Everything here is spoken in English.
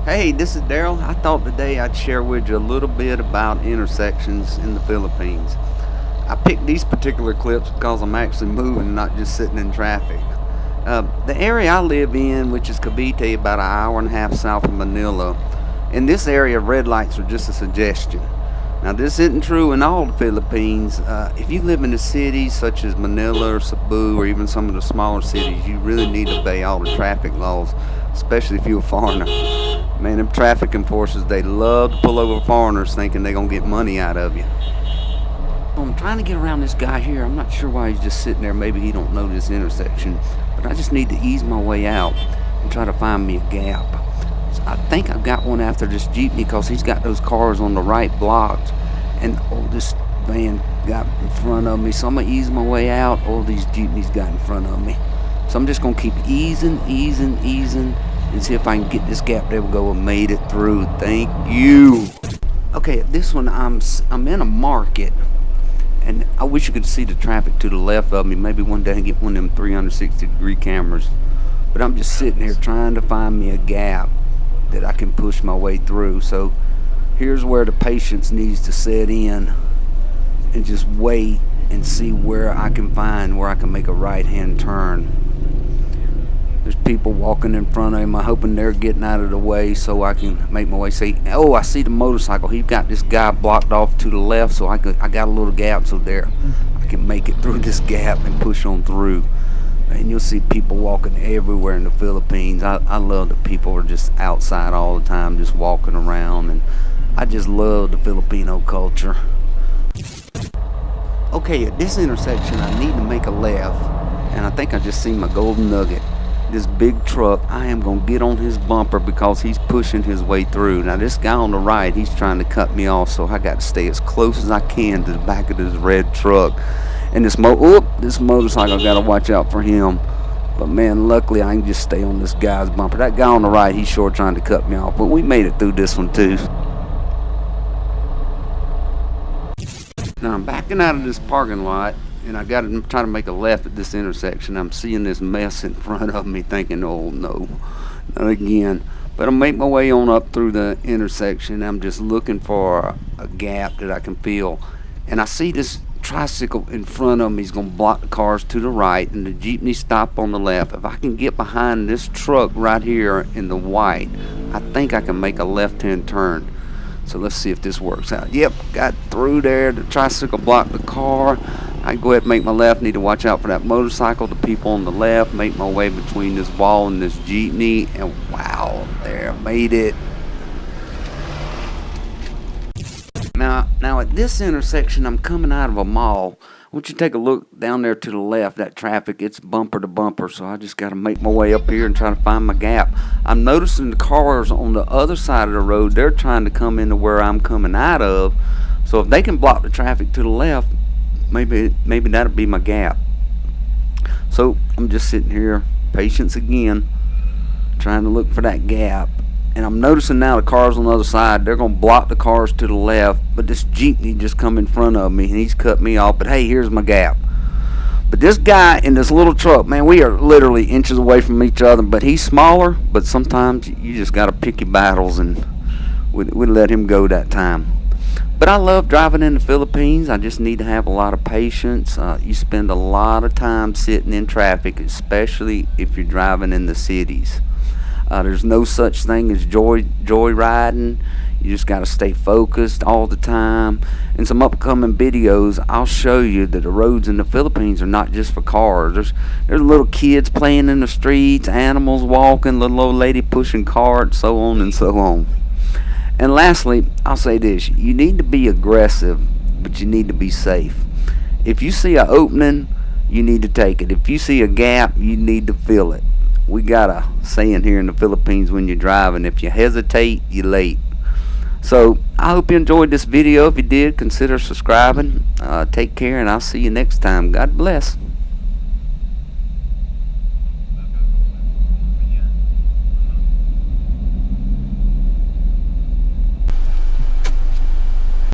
Hey, this is Daryl. I thought today I'd share with you a little bit about intersections in the Philippines. I picked these particular clips because I'm actually moving, not just sitting in traffic. The area I live in, which is Cavite, about an hour and a half south of Manila, in this area, red lights are just a suggestion. Now, this isn't true in all the Philippines. If you live in the cities such as Manila or Cebu or even some of the smaller cities, you really need to obey all the traffic laws, especially if you're a foreigner. Man, them traffic enforcers, they love to pull over foreigners thinking they're going to get money out of you. I'm trying to get around this guy here. I'm not sure why he's just sitting there. Maybe he don't know this intersection. But I just need to ease my way out and try to find me a gap. So I think I've got one after this jeepney because he's got those cars on the right blocked. And this van got in front of me. So I'm going to ease my way out. These jeepneys got in front of me. So I'm just going to keep easing, and see if I can get this gap. There we go. I made it through. Thank you. Okay, at this one, I'm in a market. And I wish you could see the traffic to the left of me. Maybe one day I can get one of them 360-degree cameras. But I'm just sitting here trying to find me a gap that I can push my way through. So here's where the patience needs to set in and just wait and see where I can make a right-hand turn. There's people walking in front of him. I'm hoping they're getting out of the way so I can make my way. I see the motorcycle. He's got this guy blocked off to the left, so I got a little gap so there I can make it through this gap and push on through. And you'll see people walking everywhere in the Philippines. I love that people are just outside all the time, just walking around, and I just love the Filipino culture. Okay, at this intersection, I need to make a left, and I think I just seen my golden nugget. This big truck, I am going to get on his bumper because he's pushing his way through. Now this guy on the right, he's trying to cut me off, so I got to stay as close as I can to the back of this red truck. And this motorcycle, got to watch out for him. But man, luckily I can just stay on this guy's bumper. That guy on the right, he's sure trying to cut me off, but we made it through this one too. Now I'm backing out of this parking lot, and I got to try to make a left at this intersection. I'm seeing this mess in front of me thinking, oh no, not again. But I'll make my way on up through the intersection. I'm just looking for a gap that I can fill. And I see this tricycle in front of me. He's going to block the cars to the right, and the jeepney stop on the left. If I can get behind this truck right here in the white, I think I can make a left-hand turn. So let's see if this works out. Yep, got through there. The tricycle blocked the car. I go ahead and make my left. Need to watch out for that motorcycle, the people on the left. Make my way between this wall and this jeepney. And wow, there, made it. Now at this intersection, I'm coming out of a mall. I want you to take a look down there to the left. That traffic, it's bumper to bumper. So I just got to make my way up here and try to find my gap. I'm noticing the cars on the other side of the road, they're trying to come into where I'm coming out of. So if they can block the traffic to the left, maybe that'll be my gap. So I'm just sitting here, patience again, trying to look for that gap. And I'm noticing now the cars on the other side, they're going to block the cars to the left. But this jeepney just come in front of me, and he's cut me off. But hey, here's my gap. But this guy in this little truck, man, we are literally inches away from each other. But he's smaller, but sometimes you just got to pick your battles, and we let him go that time. But I love driving in the Philippines. I just need to have a lot of patience. You spend a lot of time sitting in traffic, especially if you're driving in the cities. There's no such thing as joy riding. You just got to stay focused all the time. In some upcoming videos, I'll show you that the roads in the Philippines are not just for cars. There's little kids playing in the streets, animals walking, little old lady pushing carts, so on and so on. And lastly, I'll say this. You need to be aggressive, but you need to be safe. If you see an opening, you need to take it. If you see a gap, you need to fill it. We got a saying here in the Philippines when you're driving, if you hesitate, you're late. So I hope you enjoyed this video. If you did, consider subscribing. Take care, and I'll see you next time. God bless.